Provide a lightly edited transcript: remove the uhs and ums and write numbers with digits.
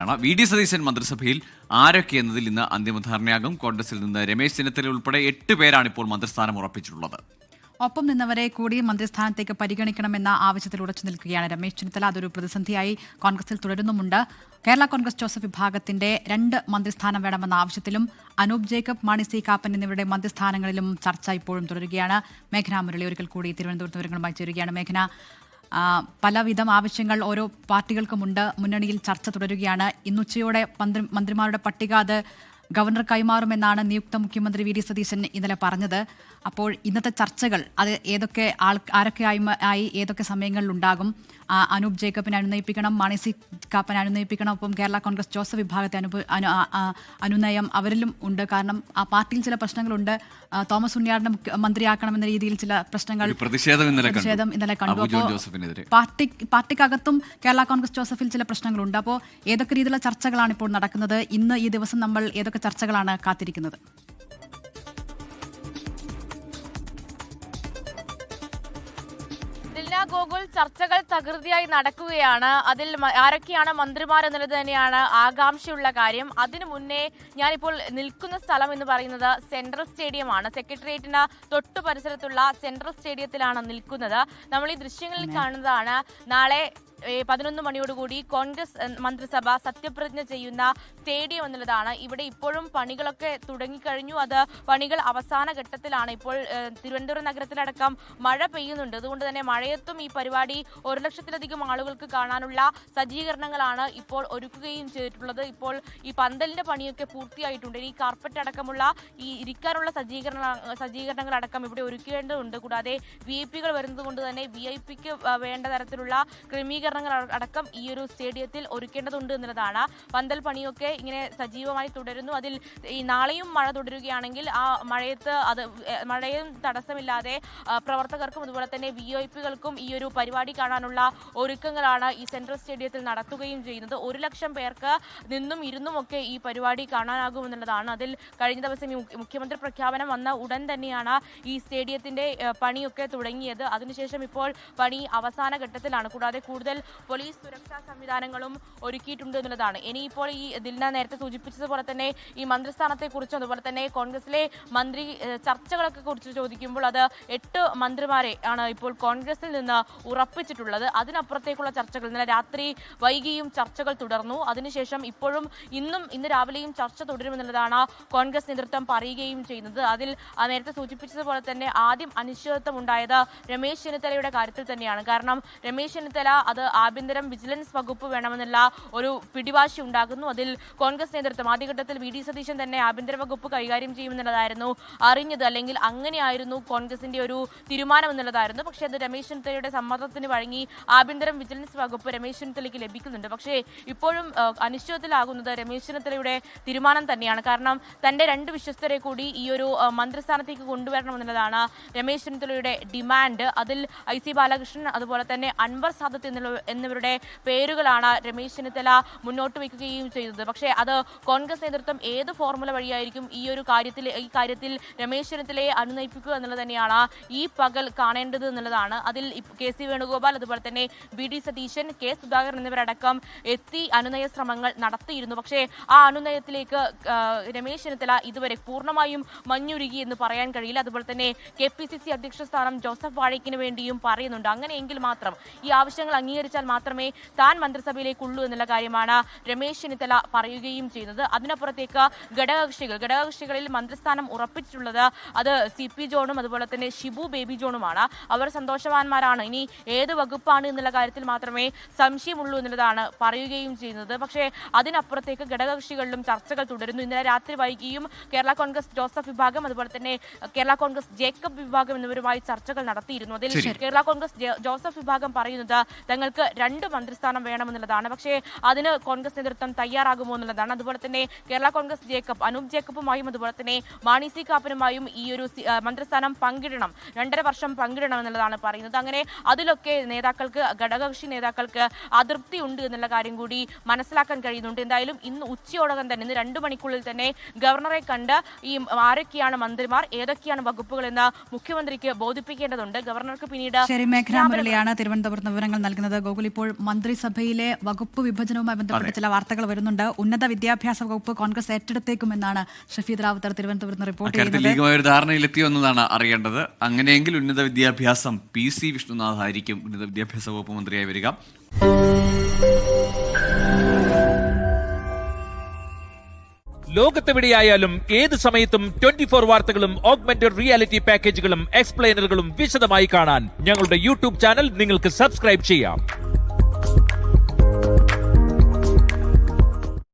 തുടരുകയാണ്. വി.ഡി. സതീശൻ മന്ത്രിസഭയിൽ ആരൊക്കെ എന്നതിൽ ഇന്ന് അന്തിമധാരണയാകും. കോൺഗ്രസിൽ നിന്ന് രമേശ് ചെന്നിത്തല ഉൾപ്പെടെ 8 പേരാണ് ഇപ്പോൾ മന്ത്രിസ്ഥാനം ഉറപ്പിച്ചിട്ടുള്ളത്. ഒപ്പം നിന്നവരെ കൂടി മന്ത്രിസ്ഥാനത്തേക്ക് പരിഗണിക്കണമെന്ന ആവശ്യത്തിൽ ഉറച്ചു നിൽക്കുകയാണ് രമേശ് ചെന്നിത്തല. അതൊരു പ്രതിസന്ധിയായി കോൺഗ്രസിൽ തുടരുന്നുമുണ്ട്. കേരള കോൺഗ്രസ് ജോസഫ് വിഭാഗത്തിന്റെ 2 മന്ത്രിസ്ഥാനം വേണമെന്ന ആവശ്യത്തിലും അനൂപ് ജേക്കബ്, മാണി സി കാപ്പൻ എന്നിവരുടെ മന്ത്രിസ്ഥാനങ്ങളിലും ചർച്ച ഇപ്പോഴും തുടരുകയാണ്. മേഘന മുരളി ഒരിക്കൽ കൂടി തിരുവനന്തപുരത്ത് വിവരങ്ങളുമായി ചേരുകയാണ്. മേഘന, പലവിധം ആവശ്യങ്ങൾ ഓരോ പാർട്ടികൾക്കുമുണ്ട്. മുന്നണിയിൽ ചർച്ച തുടരുകയാണ്. ഇന്നുച്ചയോടെ മന്ത്രിമാരുടെ പട്ടിക അത് ഗവർണർ കൈമാറുമെന്നാണ് നിയുക്ത മുഖ്യമന്ത്രി വി.ഡി. സതീശൻ ഇന്നലെ പറഞ്ഞത്. അപ്പോൾ ഇന്നത്തെ ചർച്ചകൾ അത് ഏതൊക്കെ ആരൊക്കെ ആയി ഏതൊക്കെ സമയങ്ങളിൽ ഉണ്ടാകും? അനൂപ് ജേക്കബിനെ അനുനയിപ്പിക്കണം, മാണി സി കാപ്പനെ അനുനയിപ്പിക്കണം, ഒപ്പം കേരള കോൺഗ്രസ് ജോസഫ് വിഭാഗത്തെ അനുനയം അവരിലും ഉണ്ട്. കാരണം ആ പാർട്ടിയിൽ ചില പ്രശ്നങ്ങളുണ്ട്. തോമസ് ഉണ്ണിയാറിനെ മന്ത്രിയാക്കണമെന്ന രീതിയിൽ ചില പ്രശ്നങ്ങൾ, പ്രതിഷേധം ഇന്നലെ കണ്ടു. അപ്പോൾ പാർട്ടിക്കകത്തും കേരള കോൺഗ്രസ് ജോസഫിൽ ചില പ്രശ്നങ്ങളുണ്ട്. അപ്പോൾ ഏതൊക്കെ രീതിയിലുള്ള ചർച്ചകളാണ് ഇപ്പോൾ നടക്കുന്നത്? ഇന്ന് ഈ ദിവസം നമ്മൾ ഏതൊക്കെ ചർച്ചകളാണ് കാത്തിരിക്കുന്നത്? ഗോകുൽ, ചർച്ചകൾ തകൃതിയായി നടക്കുകയാണ്. അതിൽ ആരൊക്കെയാണ് മന്ത്രിമാർ എന്നുള്ളത് തന്നെയാണ് ആകാംക്ഷയുള്ള കാര്യം. അതിനു മുന്നേ ഞാനിപ്പോൾ നിൽക്കുന്ന സ്ഥലം എന്ന് പറയുന്നത് സെൻട്രൽ സ്റ്റേഡിയമാണ്. സെക്രട്ടേറിയറ്റിന് തൊട്ടു പരിസരത്തുള്ള സെൻട്രൽ സ്റ്റേഡിയത്തിലാണ് നിൽക്കുന്നത്. നമ്മൾ ഈ ദൃശ്യങ്ങളിൽ കാണുന്നതാണ് നാളെ 11 മണിയോടുകൂടി കോൺഗ്രസ് മന്ത്രിസഭ സത്യപ്രതിജ്ഞ ചെയ്യുന്ന സ്റ്റേഡിയം എന്നുള്ളതാണ്. ഇവിടെ ഇപ്പോഴും പണികളൊക്കെ തുടങ്ങിക്കഴിഞ്ഞു. അത് പണികൾ അവസാന ഘട്ടത്തിലാണ്. ഇപ്പോൾ തിരുവനന്തപുരം നഗരത്തിലടക്കം മഴ പെയ്യുന്നുണ്ട്. അതുകൊണ്ട് തന്നെ മഴയത്തും ഈ പരിപാടി 1 ലക്ഷത്തിലധികം ആളുകൾക്ക് കാണാനുള്ള സജ്ജീകരണങ്ങളാണ് ഇപ്പോൾ ഒരുക്കുകയും ചെയ്തിട്ടുള്ളത്. ഇപ്പോൾ ഈ പന്തലിന്റെ പണിയൊക്കെ പൂർത്തിയായിട്ടുണ്ട്. ഈ കാർപ്പറ്റ് അടക്കമുള്ള ഈ ഇരിക്കാനുള്ള സജ്ജീകരണങ്ങളടക്കം ഇവിടെ ഒരുക്കേണ്ടതുണ്ട്. കൂടാതെ VIP-കൾ വരുന്നത് കൊണ്ട് തന്നെ VIP-ക്ക് വേണ്ട തരത്തിലുള്ള ക്രമീകരണങ്ങൾ അടക്കം ഈ ഒരു സ്റ്റേഡിയത്തിൽ ഒരുക്കേണ്ടതുണ്ട് എന്നുള്ളതാണ്. പന്തൽ പണിയൊക്കെ ഇങ്ങനെ സജീവമായി തുടരുന്നു. അതിൽ ഈ നാളെയും മഴ തുടരുകയാണെങ്കിൽ ആ മഴയും തടസ്സമില്ലാതെ പ്രവർത്തകർക്കും അതുപോലെ തന്നെ VIP-കൾക്കും ഈ ഒരു പരിപാടി കാണാനുള്ള ഒരുക്കങ്ങളാണ് ഈ സെൻട്രൽ സ്റ്റേഡിയത്തിൽ നടത്തുകയും ചെയ്യുന്നത്. 1 ലക്ഷം പേർക്ക് നിന്നും ഇരുന്നും ഒക്കെ ഈ പരിപാടി കാണാനാകുമെന്നുള്ളതാണ്. അതിൽ കഴിഞ്ഞ ദിവസം മുഖ്യമന്ത്രി പ്രഖ്യാപനം വന്ന ഉടൻ തന്നെയാണ് ഈ സ്റ്റേഡിയത്തിന്റെ പണിയൊക്കെ തുടങ്ങിയത്. അതിനുശേഷം ഇപ്പോൾ പണി അവസാന ഘട്ടത്തിലാണ്. കൂടാതെ കൂടുതൽ പോലീസ് സുരക്ഷാ സംവിധാനങ്ങളും ഒരുക്കിയിട്ടുണ്ട് എന്നുള്ളതാണ്. ഇനിയിപ്പോൾ ഈ ദിൽന നേരത്തെ സൂചിപ്പിച്ചതുപോലെ തന്നെ ഈ മന്ത്രിസ്ഥാനത്തെക്കുറിച്ചും അതുപോലെ തന്നെ കോൺഗ്രസിലെ മന്ത്രി ചർച്ചകളൊക്കെ കുറിച്ച് ചോദിക്കുമ്പോൾ അത് 8 മന്ത്രിമാരെ ആണ് ഇപ്പോൾ കോൺഗ്രസിൽ നിന്ന് ഉറപ്പിച്ചിട്ടുള്ളത്. അതിനപ്പുറത്തേക്കുള്ള ചർച്ചകൾ ഇന്നലെ രാത്രി വൈകിയും ചർച്ചകൾ തുടർന്നു. അതിനുശേഷം ഇന്ന് രാവിലെയും ചർച്ച തുടരുമെന്നുള്ളതാണ് കോൺഗ്രസ് നേതൃത്വം പറയുകയും ചെയ്യുന്നത്. അതിൽ നേരത്തെ സൂചിപ്പിച്ചതുപോലെ തന്നെ ആദ്യം അനിശ്ചിതത്വം ഉണ്ടായത് രമേശ് ചെന്നിത്തലയുടെ കാര്യത്തിൽ തന്നെയാണ്. കാരണം രമേശ് ചെന്നിത്തല അത് ആഭ്യന്തരം വിജിലൻസ് വകുപ്പ് വേണമെന്നുള്ള ഒരു പിടിവാശി ഉണ്ടാകുന്നു. അതിൽ കോൺഗ്രസ് നേതൃത്വം ആദ്യഘട്ടത്തിൽ വി.ഡി. സതീശൻ തന്നെ ആഭ്യന്തര വകുപ്പ് കൈകാര്യം ചെയ്യുമെന്നുള്ളതായിരുന്നു അറിഞ്ഞത്. അല്ലെങ്കിൽ അങ്ങനെയായിരുന്നു കോൺഗ്രസിന്റെ ഒരു തീരുമാനം എന്നുള്ളതായിരുന്നു. പക്ഷേ അത് രമേശ് ചെന്നിത്തലയുടെ സമ്മർദ്ദത്തിന് വഴങ്ങി ആഭ്യന്തരം വിജിലൻസ് വകുപ്പ് രമേശ് ചെന്നിത്തലയ്ക്ക് ലഭിക്കുന്നുണ്ട്. പക്ഷേ ഇപ്പോഴും അനിശ്ചിതത്തിലാകുന്നത് രമേശ് ചെന്നിത്തലയുടെ തീരുമാനം തന്നെയാണ്. കാരണം തന്റെ 2 വിശ്വസ്തരെ കൂടി ഈ ഒരു മന്ത്രിസ്ഥാനത്തേക്ക് കൊണ്ടുവരണമെന്നുള്ളതാണ് രമേശ് ചെന്നിത്തലയുടെ ഡിമാൻഡ്. അതിൽ IC ബാലകൃഷ്ണൻ അതുപോലെ തന്നെ അൻവർ സാദത്ത് എന്നിവരുടെ പേരുകളാണ് രമേശ് ചെന്നിത്തല മുന്നോട്ട് വയ്ക്കുകയും ചെയ്തത്. പക്ഷേ അത് കോൺഗ്രസ് നേതൃത്വം ഏത് ഫോർമുല വഴിയായിരിക്കും ഈ കാര്യത്തിൽ രമേശ് ചെന്നിത്തലയെ അനുനയിപ്പിക്കുക എന്നുള്ളത് തന്നെയാണ് ഈ പകൽ കാണേണ്ടത് എന്നുള്ളതാണ്. അതിൽ KC വേണുഗോപാൽ അതുപോലെ തന്നെ വി.ഡി. സതീശൻ, K. സുധാകരൻ എന്നിവരടക്കം എത്തി അനുനയ ശ്രമങ്ങൾ നടത്തിയിരുന്നു. പക്ഷേ ആ അനുനയത്തിലേക്ക് രമേശ് ചെന്നിത്തല ഇതുവരെ പൂർണ്ണമായും മഞ്ഞുരുകി എന്ന് പറയാൻ കഴിയില്ല. അതുപോലെ തന്നെ KPCC അധ്യക്ഷ സ്ഥാനം ജോസഫ് വാഴയ്ക്കിന് വേണ്ടിയും പറയുന്നുണ്ട്. അങ്ങനെയെങ്കിൽ മാത്രം ഈ ആവശ്യങ്ങൾ അംഗീകരിച്ചാൽ മാത്രമേ താൻ മന്ത്രിസഭയിലേക്കുള്ളൂ എന്നുള്ള കാര്യമാണ് രമേശ് ചെന്നിത്തല പറയുകയും ചെയ്യുന്നത്. അതിനപ്പുറത്തേക്ക് ഘടകകക്ഷികളിൽ മന്ത്രിസ്ഥാനം ഉറപ്പിച്ചിട്ടുള്ളത് അത് CP ജോണും അതുപോലെ തന്നെ ഷിബു ബേബി ജോണുമാണ്. അവർ സന്തോഷവാന്മാരാണ്. ഇനി ഏത് വകുപ്പാണ് എന്നുള്ള കാര്യത്തിൽ മാത്രമേ സംശയമുള്ളൂ എന്നുള്ളതാണ് പറയുകയും ചെയ്യുന്നത്. പക്ഷേ അതിനപ്പുറത്തേക്ക് ഘടകകക്ഷികളിലും ചർച്ചകൾ തുടരുന്നു. ഇന്നലെ രാത്രി വൈകിയും കേരള കോൺഗ്രസ് ജോസഫ് വിഭാഗം അതുപോലെ തന്നെ കേരള കോൺഗ്രസ് ജേക്കബ് വിഭാഗം എന്നിവരുമായി ചർച്ചകൾ നടത്തിയിരുന്നു. അതിൽ കേരള കോൺഗ്രസ് ജോസഫ് വിഭാഗം പറയുന്നത് തങ്ങൾക്ക് 2 മന്ത്രിസ്ഥാനം വേണമെന്നുള്ളതാണ്. പക്ഷേ അതിന് കോൺഗ്രസ് നേതൃത്വം തയ്യാറാകുമോ എന്നുള്ളതാണ്. അതുപോലെ തന്നെ കേരള കോൺഗ്രസ് അനൂപ് ജേക്കബുമായും അതുപോലെ തന്നെ മാണി സി കാപ്പനുമായും ഈ ഒരു മന്ത്രിസ്ഥാനം പങ്കിടണം, 2.5 വർഷം പങ്കിടണം എന്നുള്ളതാണ് പറയുന്നത്. അങ്ങനെ അതിലൊക്കെ ഘടകകക്ഷി നേതാക്കൾക്ക് അതൃപ്തി ഉണ്ട് എന്നുള്ള കാര്യം കൂടി മനസ്സിലാക്കാൻ കഴിയുന്നുണ്ട്. എന്തായാലും ഇന്ന് ഉച്ചയോടകം തന്നെ ഇന്ന് 2 മണിക്കുള്ളിൽ തന്നെ ഗവർണറെ കണ്ട് ഈ ആരൊക്കെയാണ് മന്ത്രിമാർ ഏതൊക്കെയാണ് വകുപ്പുകൾ എന്ന് മുഖ്യമന്ത്രിക്ക് ബോധിപ്പിക്കേണ്ടതുണ്ട്. ഗവർണർക്ക് പിന്നീട് തിരുവനന്തപുരത്ത് വിവരങ്ങൾ നൽകുന്നത്. ഗോകുൽ, ഇപ്പോൾ മന്ത്രിസഭയിലെ വകുപ്പ് വിഭജനവുമായി ബന്ധപ്പെട്ട് ചില വാർത്തകൾ വരുന്നുണ്ട്. ഉന്നത വിദ്യാഭ്യാസ വകുപ്പ് കോൺഗ്രസ് ഏറ്റെടുത്തേക്കുമെന്നാണ് ഷഫീദ് റാവുത്തർ തിരുവനന്തപുരത്ത് റിപ്പോർട്ട് ചെയ്യുന്നത്. ലീഗുമായി ഒരു ധാരണയിലെത്തിയോ എന്നതാണ് അറിയേണ്ടത്. അങ്ങനെയെങ്കിൽ ഉന്നത വിദ്യാഭ്യാസം PC വിഷ്ണുനാഥ് ആയിരിക്കും ഉന്നത വിദ്യാഭ്യാസ വകുപ്പ് മന്ത്രിയായി വരിക. ലോകത്തെവിടെയായാലും ഏത് സമയത്തും 24 വാർത്തകളും ഓഗ്മെന്റഡ് റിയാലിറ്റി പാക്കേജുകളും എക്സ്പ്ലെയിനറുകളും വിശദമായി കാണാൻ ഞങ്ങളുടെ YouTube ചാനൽ നിങ്ങൾക്ക് സബ്സ്ക്രൈബ് ചെയ്യാം.